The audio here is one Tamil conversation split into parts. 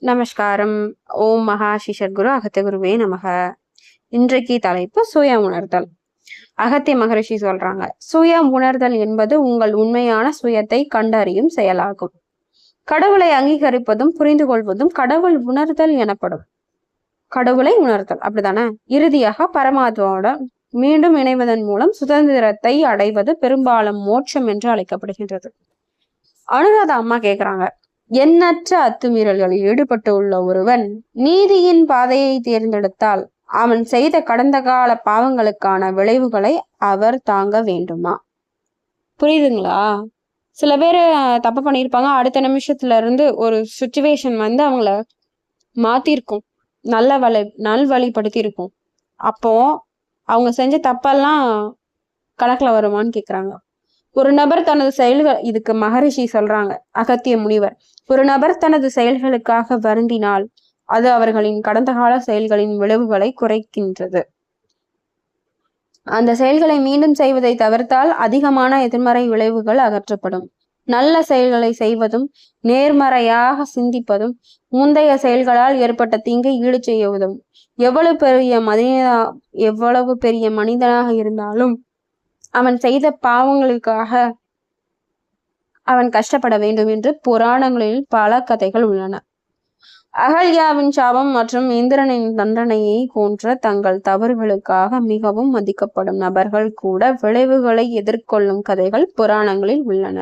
நமஸ்காரம். ஓம் மகா சிஷர்குரு அகத்திய குருவே நமக. இன்றைக்கு தலைப்பு சுய உணர்தல். அகத்திய மகரிஷி சொல்றாங்க, சுய உணர்தல் என்பது உங்கள் உண்மையான சுயத்தை கண்டறியும் செயலாகும். கடவுளை அங்கீகரிப்பதும் புரிந்து கொள்வதும் கடவுள் உணர்தல் எனப்படும். கடவுளை உணர்தல் அப்படிதானே. இறுதியாக பரமாத்மாவோட மீண்டும் இணைவதன் மூலம் சுதந்திரத்தை அடைவது பெரும்பாலும் மோட்சம் என்று அழைக்கப்படுகின்றது. அனுராதா அம்மா கேக்குறாங்க, எண்ணற்ற அத்துமீறல்களில் ஈடுபட்டு உள்ள ஒருவன் நீதியின் பாதையை தேர்ந்தெடுத்தால் அவன் செய்த கடந்த கால பாவங்களுக்கான விளைவுகளை அவர் தாங்க வேண்டுமா? புரியுதுங்களா? சில பேர் தப்பு பண்ணியிருப்பாங்க, அடுத்த நிமிஷத்துல இருந்து ஒரு சுச்சுவேஷன் வந்து அவங்கள மாத்திருக்கும், நல்வழிப்படுத்தி இருக்கும். அப்போ அவங்க செஞ்ச தப்பெல்லாம் கணக்குல வருமான்னு கேக்குறாங்க. ஒரு நபர் தனது செயல்கள், இதுக்கு மகரிஷி சொல்றாங்க, அகத்திய முனிவர், ஒரு நபர் தனது செயல்களுக்காக வருந்தினால் அது அவர்களின் கடந்த கால செயல்களின் விளைவுகளை குறைக்கின்றது. அந்த செயல்களை மீண்டும் செய்வதை தவிர்த்தால் அதிகமான எதிர்மறை விளைவுகள் அகற்றப்படும். நல்ல செயல்களை செய்வதும் நேர்மறையாக சிந்திப்பதும் முந்தைய செயல்களால் ஏற்பட்ட தீங்கை ஈடு செய்ய உதவும். எவ்வளவு பெரிய மனிதனாக இருந்தாலும் அவன் செய்த பாவங்களுக்காக அவன் கஷ்டப்பட வேண்டும் என்று புராணங்களில் பல கதைகள் உள்ளன. அகல்யாவின் சாபம் மற்றும் இந்திரனின் தண்டனையை போன்ற தங்கள் தவறுகளுக்காக மிகவும் மதிக்கப்படும் நபர்கள் கூட விளைவுகளை எதிர்கொள்ளும் கதைகள் புராணங்களில் உள்ளன.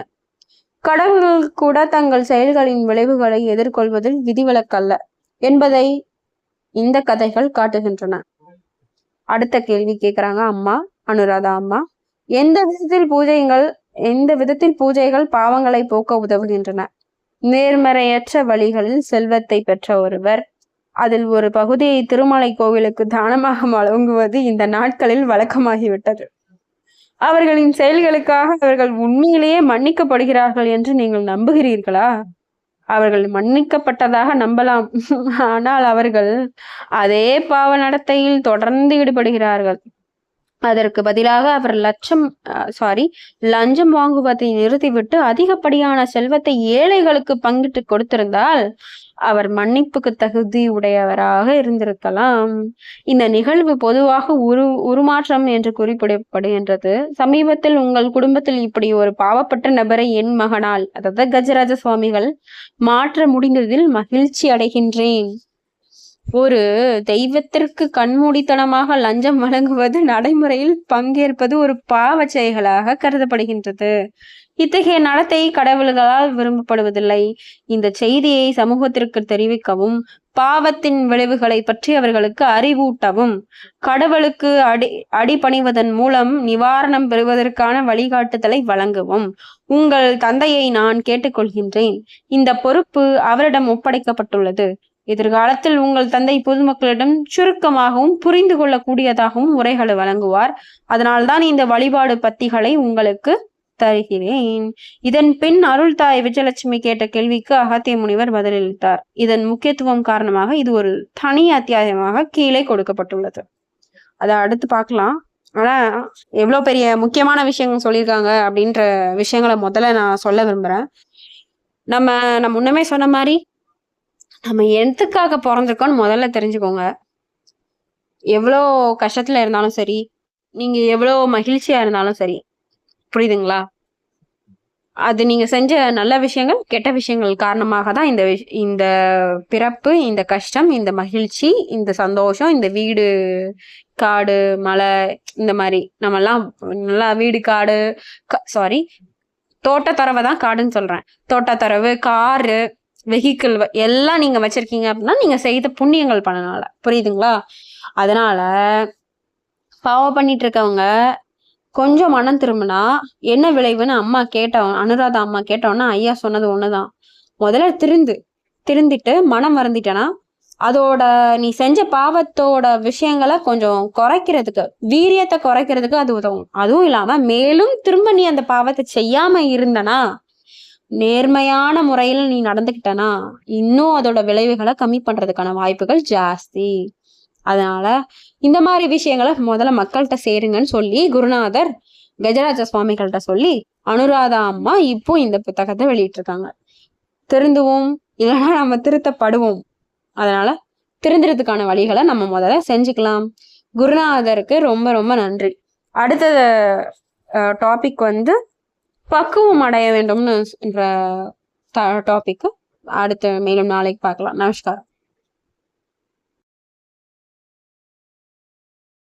கடவுள்கள் கூட தங்கள் செயல்களின் விளைவுகளை எதிர்கொள்வதில் விதிவிலக்கல்ல என்பதை இந்த கதைகள் காட்டுகின்றன. அடுத்த கேள்வி கேட்கிறாங்க அம்மா, அனுராதா அம்மா, எந்த விதத்தில் பூஜைகள் பாவங்களை போக்க உதவுகின்றன? நேர்மறையற்ற வழிகளில் செல்வத்தை பெற்ற ஒருவர் அதில் ஒரு பகுதியை திருமலை கோவிலுக்கு தானமாக வழங்குவது இந்த நாட்களில் வழக்கமாகிவிட்டது. அவர்களின் செயல்களுக்காக அவர்கள் உண்மையிலேயே மன்னிக்கப்படுகிறார்கள் என்று நீங்கள் நம்புகிறீர்களா? அவர்கள் மன்னிக்கப்பட்டதாக நம்பலாம், ஆனால் அவர்கள் அதே பாவ நடத்தையில் தொடர்ந்து ஈடுபடுகிறார்கள். அதற்கு பதிலாக அவர் லஞ்சம் வாங்குவதை நிறுத்திவிட்டு அதிகப்படியான செல்வத்தை ஏழைகளுக்கு பங்கிட்டு கொடுத்திருந்தால் அவர் மன்னிப்புக்கு தகுதி உடையவராக இருந்திருக்கலாம். இந்த நிகழ்வு பொதுவாக உருமாற்றம் என்று குறிப்பிடப்படுகின்றது. சமீபத்தில் உங்கள் குடும்பத்தில் இப்படி ஒரு பாவப்பட்ட நபரை என் மகனால், அதாவது கஜராஜ சுவாமிகள், மாற்ற முடிந்ததில் மகிழ்ச்சி அடைகின்றேன். ஒரு தெய்வத்திற்கு கண்மூடித்தனமாக லஞ்சம் வழங்குவது, நடைமுறையில் பங்கேற்பது ஒரு பாவ செயல்களாக கருதப்படுகின்றது. இத்தகைய நடத்தை கடவுள்களால் விரும்பப்படுவதில்லை. இந்த செய்தியை சமூகத்திற்கு தெரிவிக்கவும் பாவத்தின் விளைவுகளை பற்றி அவர்களுக்கு அறிவூட்டவும் கடவுளுக்கு அடிபணிவதன் மூலம் நிவாரணம் பெறுவதற்கான வழிகாட்டுதலை வழங்கவும் உங்கள் தந்தையை நான் கேட்டுக்கொள்கின்றேன். இந்த பொறுப்பு அவரிடம் ஒப்படைக்கப்பட்டுள்ளது. எதிர்காலத்தில் உங்கள் தந்தை பொதுமக்களிடம் சுருக்கமாகவும் புரிந்து கொள்ளக்கூடியதாகவும் உரைகளை வழங்குவார். அதனால்தான் இந்த வழிபாடு பத்திகளை உங்களுக்கு தருகிறேன். இதன் பின் அருள்தாய் விஜயலட்சுமி கேட்ட கேள்விக்கு அகத்திய முனிவர் பதிலளித்தார். இதன் முக்கியத்துவம் காரணமாக இது ஒரு தனி அத்தியாயமாக கீழே கொடுக்கப்பட்டுள்ளது. அதை அடுத்து பார்க்கலாம். ஆனா எவ்வளவு பெரிய முக்கியமான விஷயங்கள் சொல்லியிருக்காங்க அப்படின்ற விஷயங்களை முதல்ல நான் சொல்ல விரும்புறேன். நம்ம முன்னமே சொன்ன மாதிரி நம்ம எதுக்காக பிறந்திருக்கோம்னு முதல்ல தெரிஞ்சுக்கோங்க. எவ்வளோ கஷ்டத்துல இருந்தாலும் சரி, நீங்க எவ்வளோ மகிழ்ச்சியா இருந்தாலும் சரி, புரியுதுங்களா? அது நீங்க செஞ்ச நல்ல விஷயங்கள் கெட்ட விஷயங்கள் காரணமாக தான் இந்த பிறப்பு, இந்த கஷ்டம், இந்த மகிழ்ச்சி, இந்த சந்தோஷம், இந்த வீடு காடு மலை, இந்த மாதிரி நம்மெல்லாம் நல்லா வீடு காடு தோட்டத்தரவை தான் காடுன்னு சொல்றேன். தோட்டத்தரவு, காரு, வெஹிக்கிள் எல்லாம் நீங்க வச்சிருக்கீங்க அப்படின்னா நீங்க செய்த புண்ணியங்கள் பண்ணனால, புரியுதுங்களா? அதனால பாவம் பண்ணிட்டு இருக்கவங்க கொஞ்சம் மனம் திரும்பினா என்ன விளைவுன்னு அனுராதா அம்மா கேட்டோன்னா ஐயா சொன்னது ஒண்ணுதான். முதல்ல திருந்திட்டு மனம் வருந்திட்டனா அதோட நீ செஞ்ச பாவத்தோட விஷயங்களை கொஞ்சம் குறைக்கிறதுக்கு, வீரியத்தை குறைக்கிறதுக்கு அது உதவும். அதுவும் இல்லாம மேலும் திரும்ப நீ அந்த பாவத்தை செய்யாம இருந்தனா, நேர்மையான முறையில் நீ நடந்துக்கிட்டனா இன்னும் அதோட விளைவுகளை கம்மி பண்றதுக்கான வாய்ப்புகள் ஜாஸ்தி. அதனால இந்த மாதிரி விஷயங்களை முதல்ல மக்கள்கிட்ட சேருங்கன்னு சொல்லி குருநாதர் கஜராஜ சுவாமிகள்கிட்ட சொல்லி அனுராதா அம்மா இப்போ இந்த புத்தகத்தை வெளியிட்டிருக்காங்க. திருந்துவோம், இல்லைன்னா நம்ம திருத்தப்படுவோம். அதனால திருந்துறதுக்கான வழிகளை நம்ம முதல்ல செஞ்சுக்கலாம். குருநாதருக்கு ரொம்ப ரொம்ப நன்றி. அடுத்த டாபிக் வந்து பக்குவம் அடைய வேண்டும்னு டாபிக் அடுத்து மேலும் நாளைக்கு பார்க்கலாம். நமஸ்காரம்.